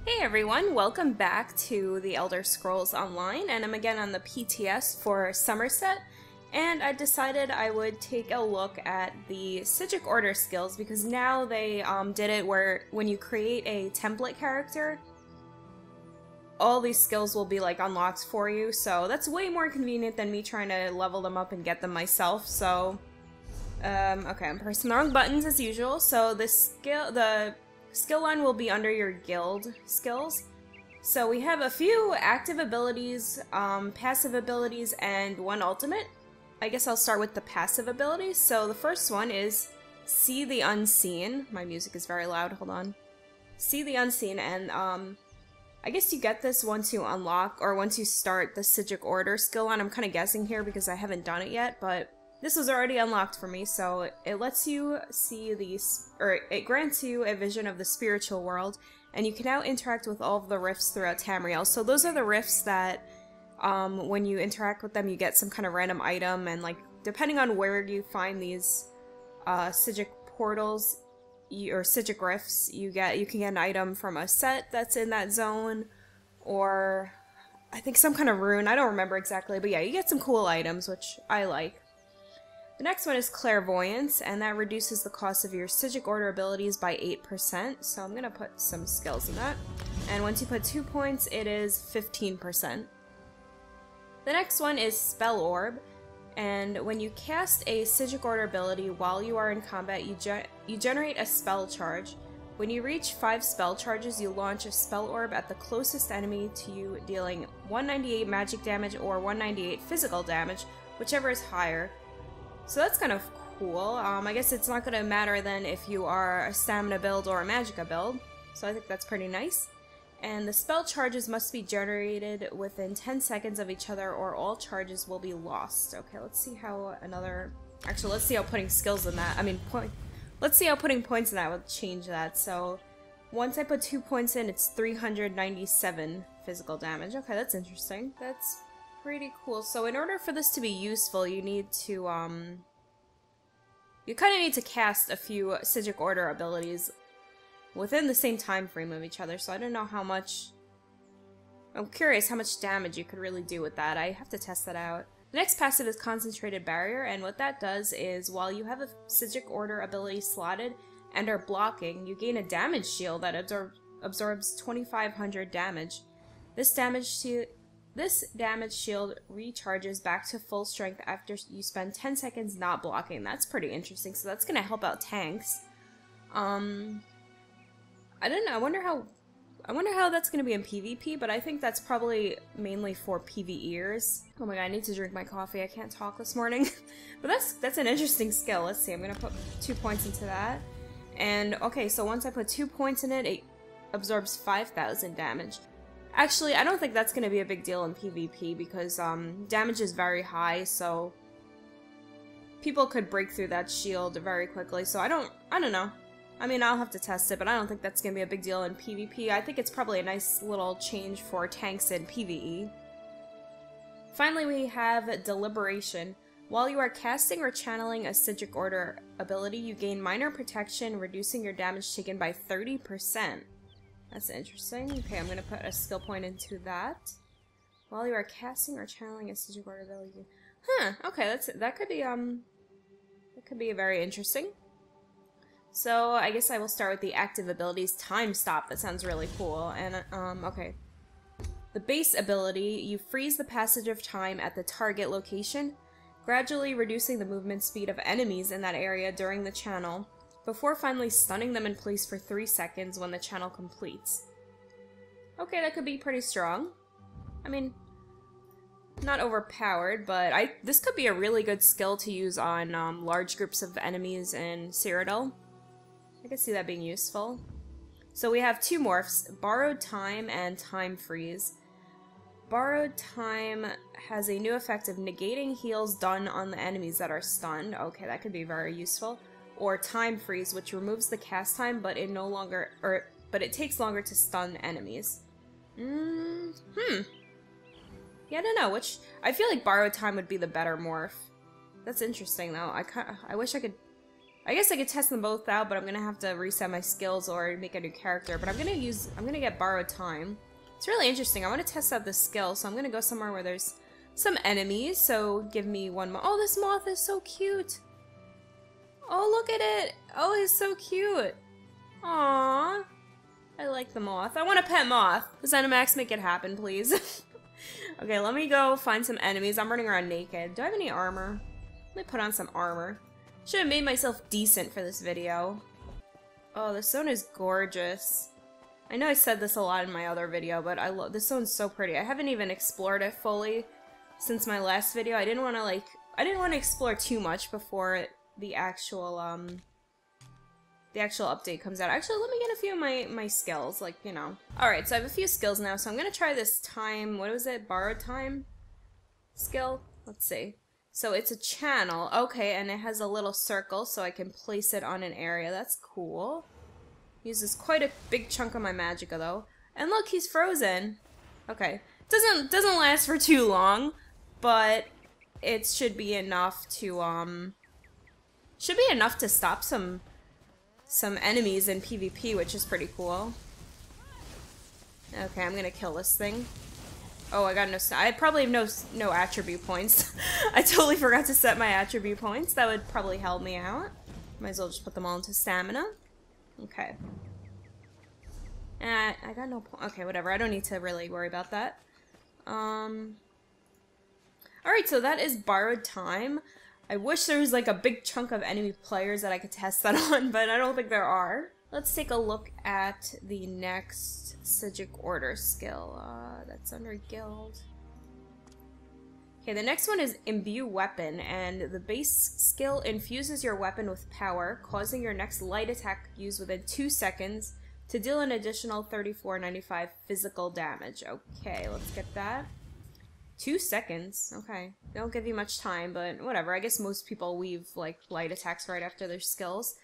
Hey everyone, welcome back to the Elder Scrolls Online, and I'm again on the PTS for Summerset, and I decided I would take a look at the Psijic Order skills because now they did it where when you create a template character, all these skills will be like unlocked for you, so that's way more convenient than me trying to level them up and get them myself. So okay, I'm pressing the wrong buttons as usual. So the skill line will be under your guild skills. So we have a few active abilities, passive abilities, and one ultimate. I guess I'll start with the passive abilities. So the first one is See the Unseen. My music is very loud, hold on. See the Unseen, and I guess you get this once you unlock, or once you start the Psijic Order skill line. I'm kind of guessing here because I haven't done it yet, but this was already unlocked for me, so it lets you see these, or it grants you a vision of the spiritual world, and you can now interact with all of the rifts throughout Tamriel. So those are the rifts that, when you interact with them, you get some kind of random item, and like, depending on where you find these, Psijic portals, or Psijic rifts, you can get an item from a set that's in that zone, or I think some kind of rune, I don't remember exactly, but yeah, you get some cool items, which I like. The next one is Clairvoyance, and that reduces the cost of your Psijic Order abilities by 8%, so I'm gonna put some skills in that. And once you put 2 points, it is 15%. The next one is Spell Orb, and when you cast a Psijic Order ability while you are in combat, you generate a spell charge. When you reach 5 spell charges, you launch a Spell Orb at the closest enemy to you, dealing 198 magic damage or 198 physical damage, whichever is higher. So that's kind of cool. I guess it's not going to matter then if you are a stamina build or a magicka build, so I think that's pretty nice. And the spell charges must be generated within 10 seconds of each other or all charges will be lost. Okay, let's see how actually, let's see how putting skills in that, let's see how putting points in that would change that. So once I put 2 points in, it's 397 physical damage. Okay, that's interesting. That's pretty cool. So in order for this to be useful, you need to, you kind of need to cast a few Psijic Order abilities within the same time frame of each other, so I don't know how much... I'm curious how much damage you could really do with that. I have to test that out. The next passive is Concentrated Barrier, and what that does is, while you have a Psijic Order ability slotted and are blocking, you gain a damage shield that absorbs 2,500 damage. This damage shield recharges back to full strength after you spend 10 seconds not blocking. That's pretty interesting, so that's gonna help out tanks. I don't know, I wonder how that's gonna be in PvP, but I think that's probably mainly for PvEers. Oh my god, I need to drink my coffee, I can't talk this morning. But that's an interesting skill. Let's see, I'm gonna put 2 points into that. And okay, so once I put 2 points in it, it absorbs 5,000 damage. Actually, I don't think that's going to be a big deal in PvP because damage is very high, so people could break through that shield very quickly. So I don't know. I mean, I'll have to test it, but I don't think that's going to be a big deal in PvP. I think it's probably a nice little change for tanks in PvE. Finally, we have Deliberation. While you are casting or channeling a Psijic Order ability, you gain minor protection, reducing your damage taken by 30%. That's interesting. Okay, I'm gonna put a skill point into that. While you are casting or channeling a Psijic Order ability. Huh, okay, that could be very interesting. So I guess I will start with the active abilities. Time Stop, that sounds really cool. And okay. The base ability, you freeze the passage of time at the target location, gradually reducing the movement speed of enemies in that area during the channel, before finally stunning them in place for 3 seconds when the channel completes. Okay, that could be pretty strong. I mean, not overpowered, but this could be a really good skill to use on large groups of enemies in Cyrodiil. I could see that being useful. So we have 2 morphs, Borrowed Time and Time Freeze. Borrowed Time has a new effect of negating heals done on the enemies that are stunned. Okay, that could be very useful. Or Time Freeze, which removes the cast time, but it takes longer to stun enemies. Yeah, I don't know, I feel like Borrowed Time would be the better morph. That's interesting though. I wish I could I guess I could test them both out, but I'm gonna have to reset my skills or make a new character. But I'm gonna get Borrowed Time. It's really interesting. I want to test out this skill, so I'm gonna go somewhere where there's some enemies. So give me one more. Oh, this moth is so cute. Oh, look at it. Oh, he's so cute. Aww. I like the moth. I want a pet moth. Does Animax make it happen, please? Okay, let me go find some enemies. I'm running around naked. Do I have any armor? Let me put on some armor. Should have made myself decent for this video. Oh, this zone is gorgeous. I know I said this a lot in my other video, but I love this zone's so pretty. I haven't even explored it fully since my last video. I didn't want to explore too much before the actual update comes out. Actually, let me get a few of my skills, like, you know. Alright, so I have a few skills now, so I'm gonna try this time, what was it? Borrowed Time skill? Let's see. So it's a channel, okay, and it has a little circle, so I can place it on an area. That's cool. Uses quite a big chunk of my magicka, though. And look, he's frozen. Okay. Doesn't last for too long, but it should be enough to, stop some enemies in PvP, which is pretty cool. Okay, I'm gonna kill this thing. Oh, I got no. I probably have no attribute points. I totally forgot to set my attribute points. That would probably help me out. Might as well just put them all into stamina. Okay. I got no point. Okay, whatever. I don't need to really worry about that. Alright, so that is Borrowed Time. I wish there was like a big chunk of enemy players that I could test that on, but I don't think there are. Let's take a look at the next Psijic Order skill. That's under Guild. Okay, the next one is Imbue Weapon, and the base skill infuses your weapon with power, causing your next light attack used within 2 seconds to deal an additional 34.95 physical damage. Okay, let's get that. 2 seconds. Okay. They don't give you much time, but whatever. I guess most people weave, like, light attacks right after their skills.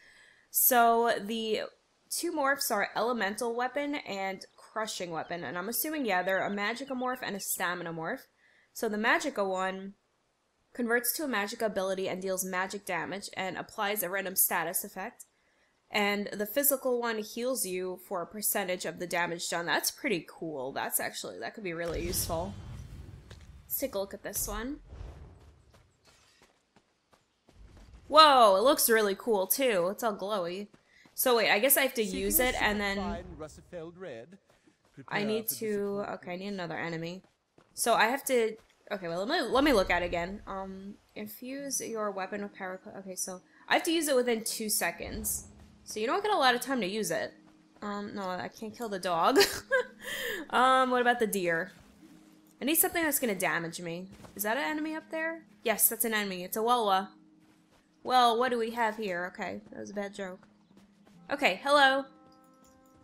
So, the two morphs are Elemental Weapon and Crushing Weapon. And I'm assuming, yeah, they're a Magicka morph and a Stamina morph. So, the Magicka one converts to a Magicka ability and deals magic damage and applies a random status effect. And the physical one heals you for a percentage of the damage done. That's pretty cool. That could be really useful. Let's take a look at this one. Whoa, it looks really cool too. It's all glowy. So wait, I guess I have to use it and then I need to, okay, I need another enemy. So I have to, okay, well let me look at it again. Infuse your weapon with power. Okay, so I have to use it within 2 seconds. So you don't get a lot of time to use it. No, I can't kill the dog. What about the deer? I need something that's gonna damage me. Is that an enemy up there? Yes, that's an enemy. It's a Wella. Well, what do we have here? Okay, that was a bad joke. Okay, hello.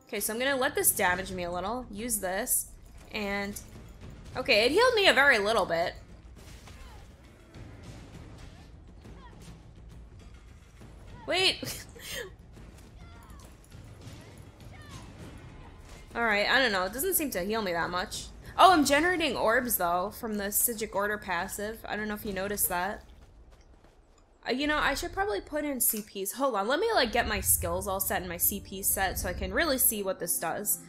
Okay, so I'm gonna let this damage me a little. Use this. And... okay, it healed me a very little bit. Wait! Alright, I don't know. It doesn't seem to heal me that much. Oh, I'm generating orbs, though, from the Psijic Order passive. I don't know if you noticed that. You know, I should probably put in CPs. Hold on, let me, like, get my skills all set and my CP set so I can really see what this does.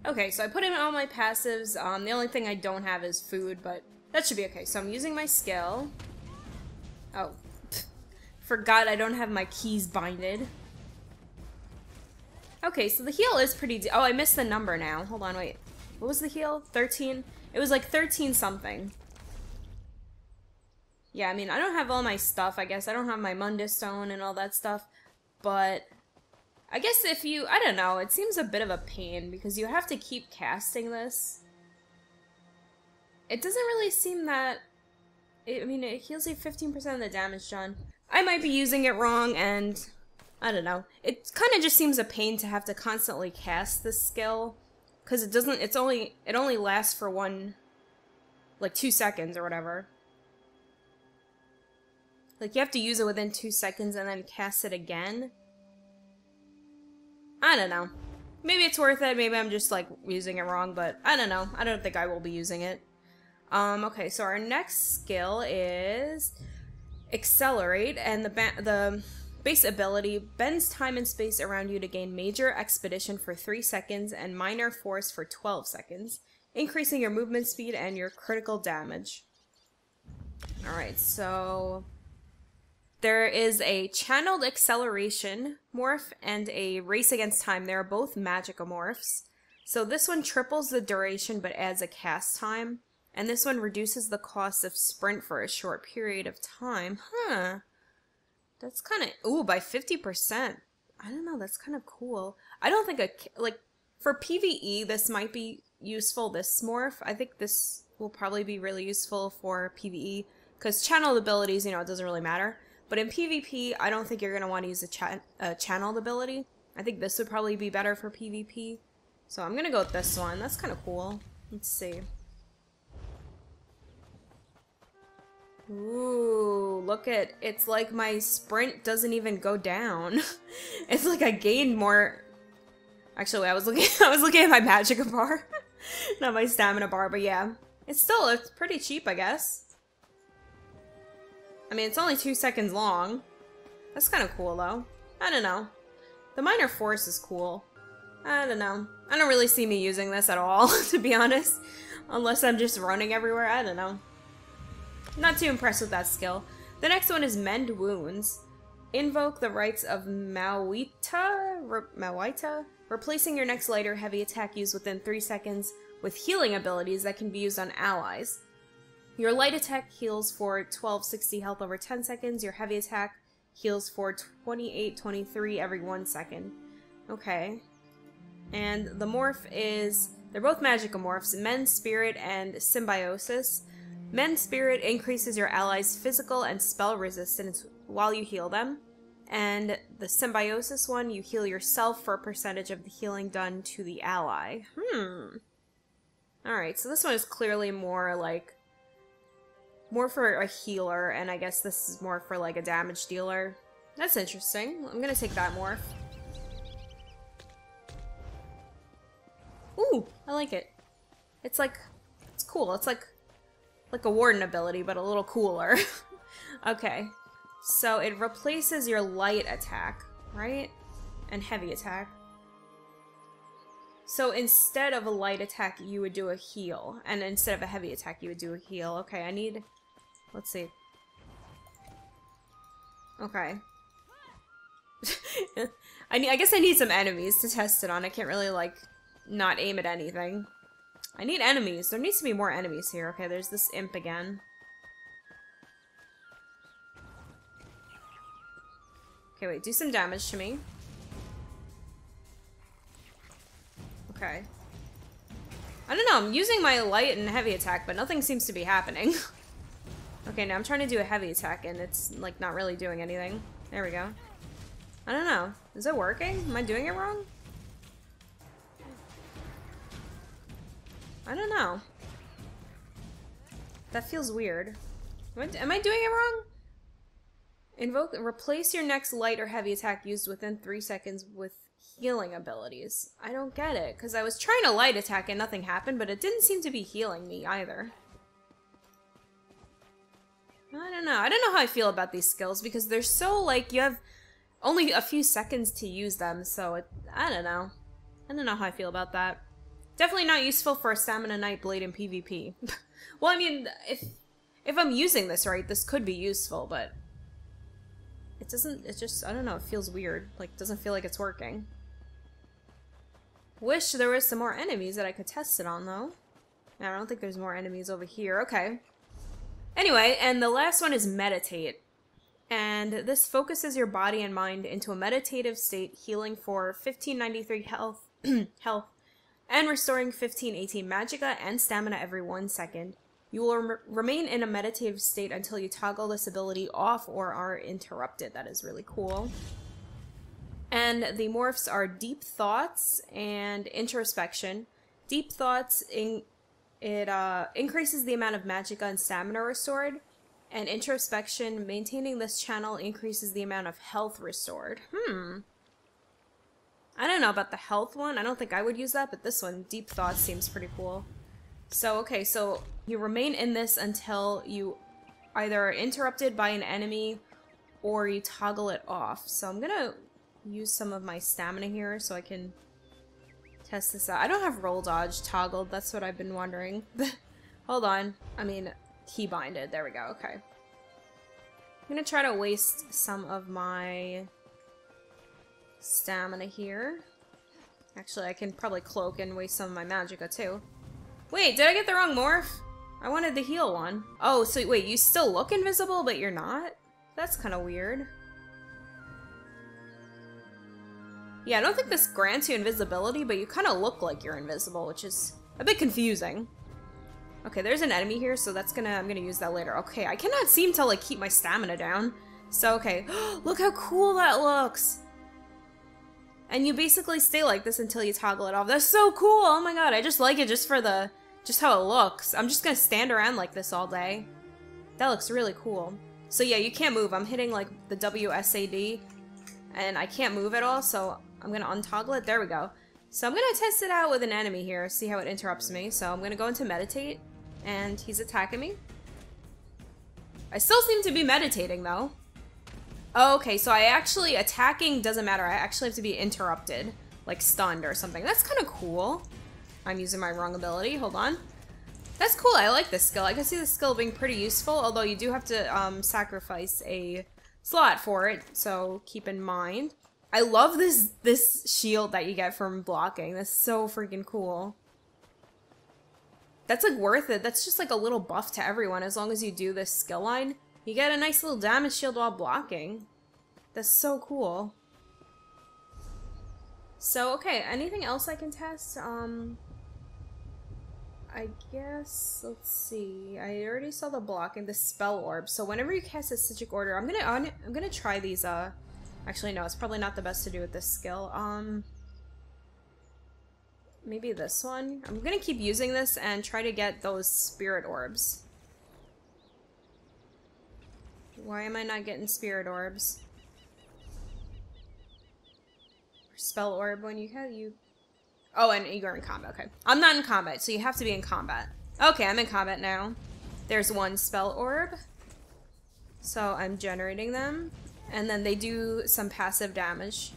Okay, so I put in all my passives. The only thing I don't have is food, but that should be okay. So I'm using my skill. Oh. Forgot I don't have my keys binded. Okay, so the heal is pretty... oh, I missed the number now. Hold on, wait. What was the heal? 13? It was like 13 something. Yeah, I mean, I don't have all my stuff, I guess. I don't have my Mundus Stone and all that stuff. But I guess if you... I don't know. It seems a bit of a pain because you have to keep casting this. It doesn't really seem that... I mean, it heals you 15% of the damage done. I might be using it wrong and... I don't know. It kind of just seems a pain to have to constantly cast this skill. Because it doesn't... it only lasts for like 2 seconds or whatever. Like, you have to use it within 2 seconds and then cast it again. I don't know. Maybe it's worth it, maybe I'm just, like, using it wrong, but I don't know. I don't think I will be using it. Okay, so our next skill is Accelerate, and the Base ability, bends time and space around you to gain major expedition for 3 seconds and minor force for 12 seconds, increasing your movement speed and your critical damage. Alright, so there is a channeled acceleration morph and a race against time. They're both magica morphs. So this one triples the duration but adds a cast time, and this one reduces the cost of sprint for a short period of time. Huh. That's kind of, ooh, by 50%. I don't know, that's kind of cool. I don't think, like, for PvE, this might be useful, this morph. I think this will probably be really useful for PvE, because channeled abilities, you know, it doesn't really matter. But in PvP, I don't think you're going to want to use a channeled ability. I think this would probably be better for PvP. So I'm going to go with this one. That's kind of cool. Let's see. Ooh, look at, it's like my sprint doesn't even go down. It's like I gained more. Actually, I was looking at my magica bar, not my stamina bar, but yeah. It's pretty cheap, I guess. I mean, it's only 2 seconds long. That's kind of cool, though. I don't know. The minor force is cool. I don't know. I don't really see me using this at all, to be honest. Unless I'm just running everywhere, I don't know. Not too impressed with that skill. The next one is Mend Wounds. Invoke the rights of Mawita, replacing your next light or heavy attack used within 3 seconds with healing abilities that can be used on allies. Your light attack heals for 1260 health over 10 seconds. Your heavy attack heals for 2823 every 1 second. Okay. And the morph is, they're both magica morphs, Mend Spirit and Symbiosis. Mend Spirit increases your allies' physical and spell resistance while you heal them. And the Symbiosis one, you heal yourself for a percentage of the healing done to the ally. Alright, so this one is clearly more like, more for a healer, and I guess this is more for like a damage dealer. That's interesting. I'm gonna take that morph. Ooh, I like it. It's like, it's cool. It's like a warden ability, but a little cooler. Okay, so it replaces your light attack, right? And heavy attack. So instead of a light attack, you would do a heal. And instead of a heavy attack, you would do a heal. Okay, I need, let's see. Okay. I guess I need some enemies to test it on. I can't really, like, not aim at anything. I need enemies. There needs to be more enemies here. Okay, there's this imp again. Okay, wait, do some damage to me. Okay. I don't know, I'm using my light and heavy attack, but nothing seems to be happening. Okay, now I'm trying to do a heavy attack, and it's, like, not really doing anything. There we go. I don't know. Is it working? Am I doing it wrong? I don't know. That feels weird. Am I doing it wrong? Invoke, replace your next light or heavy attack used within 3 seconds with healing abilities. I don't get it, because I was trying to light attack and nothing happened, but it didn't seem to be healing me either. I don't know. I don't know how I feel about these skills, because they're so, like, you have only a few seconds to use them, so I don't know. I don't know how I feel about that. Definitely not useful for a Stamina Knight Blade in PvP. Well, I mean, if I'm using this right, this could be useful, but it doesn't, it just, I don't know, it feels weird. Like, doesn't feel like it's working. Wish there was some more enemies that I could test it on, though. I don't think there's more enemies over here. Okay. Anyway, and the last one is Meditate. And this focuses your body and mind into a meditative state, healing for 1593 health, and restoring 1518 magicka and stamina every 1 second. You will remain in a meditative state until you toggle this ability off or are interrupted. That is really cool. And the morphs are Deep Thoughts and Introspection. Deep Thoughts, increases the amount of magicka and stamina restored. And Introspection, maintaining this channel increases the amount of health restored. I don't know about the health one. I don't think I would use that, but this one, Deep Thoughts, seems pretty cool. So, okay, so you remain in this until you either are interrupted by an enemy or you toggle it off. So I'm gonna use some of my stamina here so I can test this out. I don't have roll dodge toggled, that's what I've been wondering. Hold on. I mean, keybinded. There we go, okay. I'm gonna try to waste some of my stamina here. Actually, I can probably cloak and waste some of my magicka too. Wait, did I get the wrong morph? I wanted the heal one. Oh, so wait, you still look invisible, but you're not? That's kind of weird. Yeah, I don't think this grants you invisibility, but you kind of look like you're invisible, which is a bit confusing. Okay, there's an enemy here, so I'm gonna use that later. Okay, I cannot seem to, like, keep my stamina down. So, okay. Look how cool that looks! And you basically stay like this until you toggle it off. That's so cool! Oh my god, I just like it just how it looks. I'm just gonna stand around like this all day. That looks really cool. So yeah, you can't move. I'm hitting, like, the WSAD, and I can't move at all, so I'm gonna untoggle it. There we go. So I'm gonna test it out with an enemy here, see how it interrupts me. So I'm gonna go into meditate, and he's attacking me. I still seem to be meditating, though. Oh, okay, so attacking doesn't matter. I actually have to be interrupted, like stunned or something. That's kind of cool. I'm using my wrong ability. Hold on. That's cool. I like this skill. I can see this skill being pretty useful, although you do have to sacrifice a slot for it, so keep in mind. I love this shield that you get from blocking. That's so freaking cool. That's, like, worth it. That's just, like, a little buff to everyone as long as you do this skill line. You get a nice little damage shield while blocking. That's so cool. So, okay, anything else I can test? I guess, let's see. I already saw the blocking, the spell orb. So whenever you cast a Psijic Order, I'm gonna try these, actually no, it's probably not the best to do with this skill. Maybe this one? I'm gonna keep using this and try to get those spirit orbs. Why am I not getting spirit orbs? Or spell orb when you... Oh, and you're in combat, okay. I'm not in combat, so you have to be in combat. Okay, I'm in combat now. There's one spell orb. So I'm generating them. And then they do some passive damage.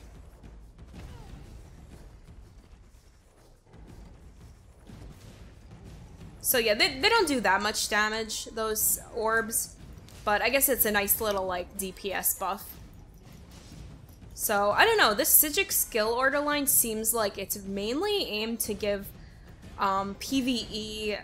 So yeah, they don't do that much damage, those orbs. But I guess it's a nice little, like, DPS buff. So, I don't know, this Psijic skill order line seems like it's mainly aimed to give PvEers,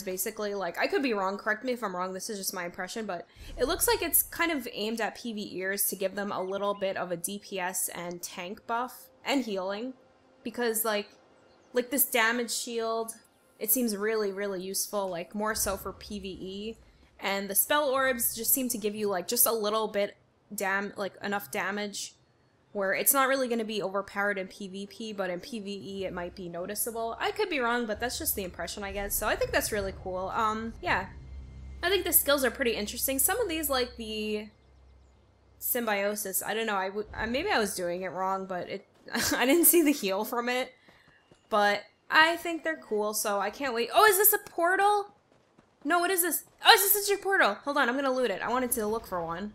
basically. Like, I could be wrong, correct me if I'm wrong, this is just my impression, but it looks like it's kind of aimed at PvEers to give them a little bit of a DPS and tank buff, and healing. Because, like this damage shield, it seems really, really useful, like, more so for PvE. And the spell orbs just seem to give you, like, just a little bit enough damage where it's not really going to be overpowered in PvP, but in PvE it might be noticeable. I could be wrong, but that's just the impression I get, so I think that's really cool. Yeah. I think the skills are pretty interesting. Some of these, like the symbiosis, I don't know, maybe I was doing it wrong, but I didn't see the heal from it. But I think they're cool, so I can't wait. Oh, is this a portal? No, what is this? Oh, is this your portal? Hold on, I'm gonna loot it. I wanted to look for one.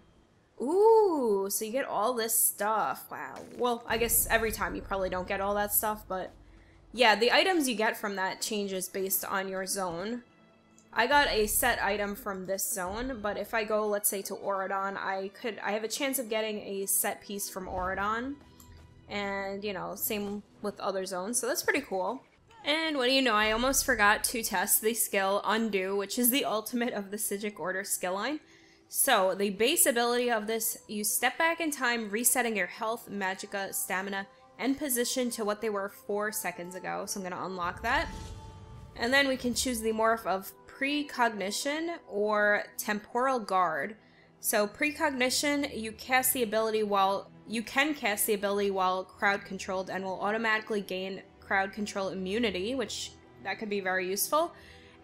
Ooh, so you get all this stuff. Wow. Well, I guess every time you probably don't get all that stuff, but yeah, the items you get from that changes based on your zone. I got a set item from this zone, but if I go, let's say, to Auradon, I have a chance of getting a set piece from Auradon. And, you know, same with other zones, so that's pretty cool. And what do you know, I almost forgot to test the skill Undo, which is the ultimate of the Psijic Order skill line. So, the base ability of this, you step back in time, resetting your health, magicka, stamina, and position to what they were 4 seconds ago. So I'm going to unlock that. And then we can choose the morph of Precognition or Temporal Guard. So, Precognition, you can cast the ability while crowd controlled and will automatically gain crowd control immunity, which that could be very useful.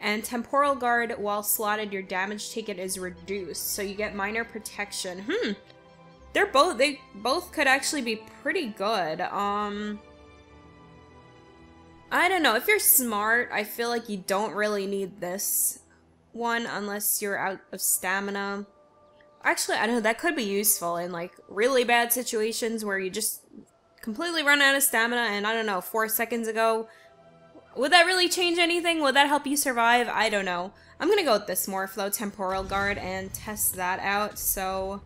And Temporal Guard, while slotted, your damage taken is reduced, so you get minor protection. They both could actually be pretty good. I don't know, if you're smart, I feel like you don't really need this one unless you're out of stamina. Actually, I don't know, that could be useful in like really bad situations where you just completely run out of stamina and I don't know, 4 seconds ago. Would that really change anything? Would that help you survive? I don't know. I'm gonna go with this Morph though, Temporal Guard, and test that out. So,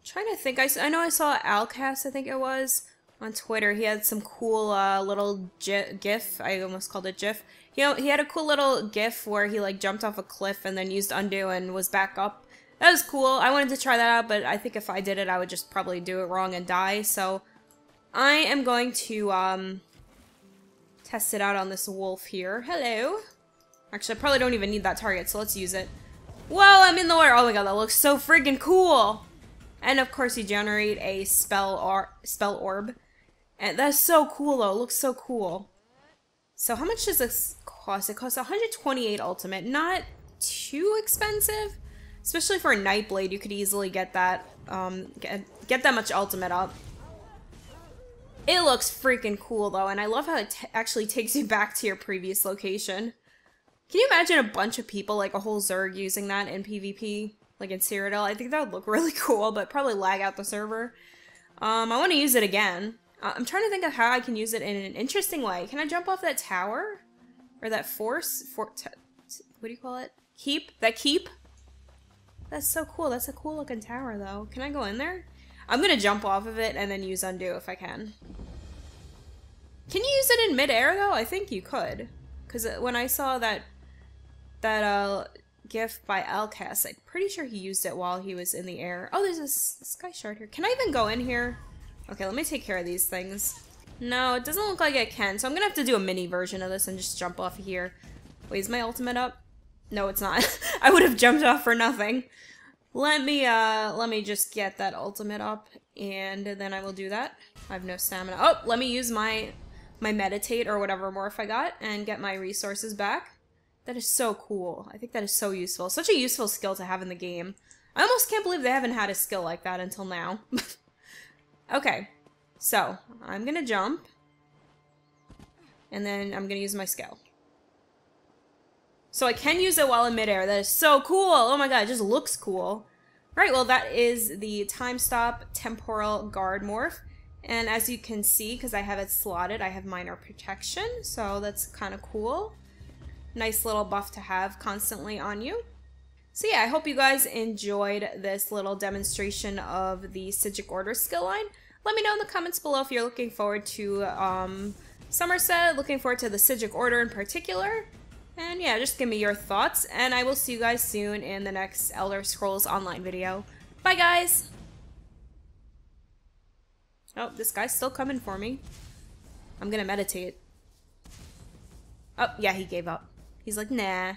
trying to think, I know I saw Alcast, I think it was, on Twitter. He had some cool little GIF. I almost called it GIF. You know, he had a cool little GIF where he like jumped off a cliff and then used undo and was back up. That was cool. I wanted to try that out, but I think if I did it, I would just probably do it wrong and die. So I am going to test it out on this wolf here. Hello. Actually, I probably don't even need that target, so let's use it. Whoa, I'm in the water. Oh my god, that looks so freaking cool. And of course, you generate a spell orb. And that's so cool, though. It looks so cool. So how much does this cost? It costs 128 ultimate. Not too expensive. Especially for a Nightblade, you could easily get that, get that much ultimate up. It looks freaking cool, though, and I love how it actually takes you back to your previous location. Can you imagine a bunch of people, like a whole Zerg, using that in PvP? Like in Cyrodiil? I think that would look really cool, but probably lag out the server. I want to use it again. I'm trying to think of how I can use it in an interesting way. Can I jump off that tower? Or that what do you call it? Keep? That keep? That's so cool. That's a cool looking tower, though. Can I go in there? I'm gonna jump off of it and then use undo if I can. Can you use it in midair, though? I think you could. Because when I saw that GIF by Alcast, I'm pretty sure he used it while he was in the air. Oh, there's a sky shard here. Can I even go in here? Okay, let me take care of these things. No, it doesn't look like I can, so I'm gonna have to do a mini version of this and just jump off of here. Wait, is my ultimate up? No, it's not. I would have jumped off for nothing. Let me just get that ultimate up, and then I will do that. I have no stamina. Oh, let me use my meditate or whatever morph I got and get my resources back. That is so cool. I think that is so useful. Such a useful skill to have in the game. I almost can't believe they haven't had a skill like that until now. Okay, so I'm gonna jump, and then I'm gonna use my skill. So I can use it while in midair. That is so cool. Oh my god, it just looks cool. Right, well that is the Time Stop Temporal Guard morph. And as you can see, because I have it slotted, I have minor protection. So that's kind of cool. Nice little buff to have constantly on you. So yeah, I hope you guys enjoyed this little demonstration of the Psijic Order skill line. Let me know in the comments below if you're looking forward to Summerset, looking forward to the Psijic Order in particular. And yeah, just give me your thoughts, and I will see you guys soon in the next Elder Scrolls Online video. Bye, guys! Oh, this guy's still coming for me. I'm gonna meditate. Oh, yeah, he gave up. He's like, nah.